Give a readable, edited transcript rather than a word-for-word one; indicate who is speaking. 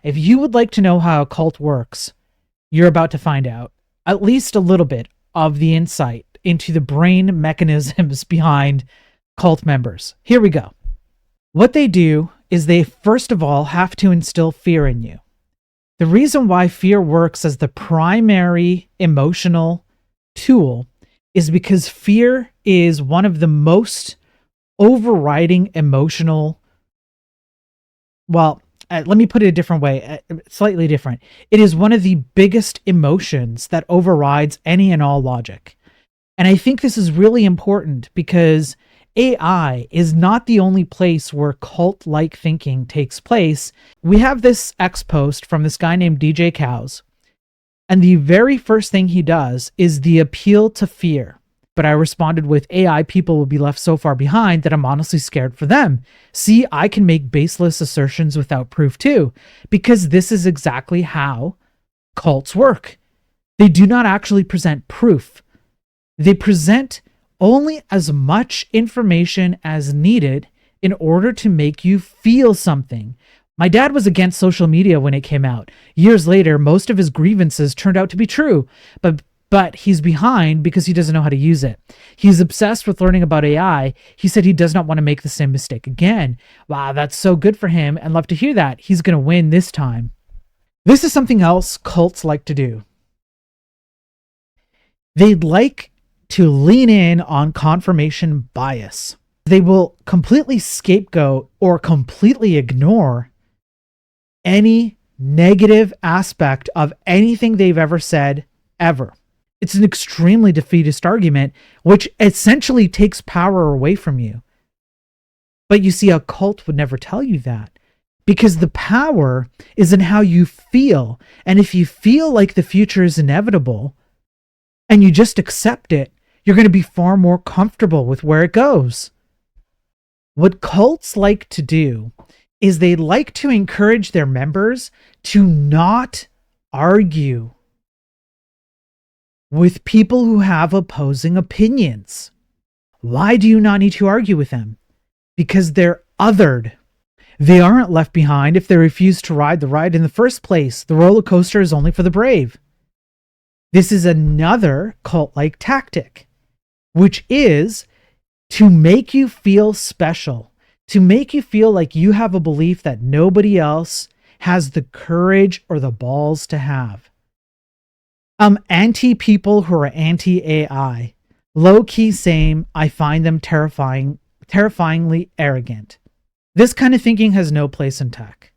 Speaker 1: If you would like to know how a cult works, you're about to find out at least a little bit of the insight into the brain mechanisms behind cult members. Here we go. What they do is they first of all have to instill fear in you. The reason why fear works as the primary emotional tool is because fear is one of the most overriding emotional, let me put it a different way, slightly different. It is one of the biggest emotions that overrides any and all logic. And I think this is really important because AI is not the only place where cult-like thinking takes place. We have this X post from this guy named DJ Cows, and the very first thing he does is the appeal to fear. But I responded with, AI people will be left so far behind that I'm honestly scared for them. See, I can make baseless assertions without proof too, because this is exactly how cults work. They do not actually present proof. They present only as much information as needed in order to make you feel something. My dad was against social media when it came out. Years later, most of his grievances turned out to be true, but he's behind because he doesn't know how to use it. He's obsessed with learning about AI. He said he does not want to make the same mistake again. Wow, that's so good for him, and love to hear that. He's going to win this time. This is something else cults like to do. They'd like to lean in on confirmation bias. They will completely scapegoat or completely ignore any negative aspect of anything they've ever said, ever. It's an extremely defeatist argument, which essentially takes power away from you. But you see, a cult would never tell you that, because the power is in how you feel. And if you feel like the future is inevitable and you just accept it, you're going to be far more comfortable with where it goes. What cults like to do is they like to encourage their members to not argue with people who have opposing opinions. Why do you not need to argue with them? Because they're othered. They aren't left behind if they refuse to ride the ride in the first place. The roller coaster is only for the brave. This is another cult-like tactic, which is to make you feel special, to make you feel like you have a belief that nobody else has the courage or the balls to have. Anti-people who are anti-AI, low-key same, I find them terrifyingly arrogant. This kind of thinking has no place in tech.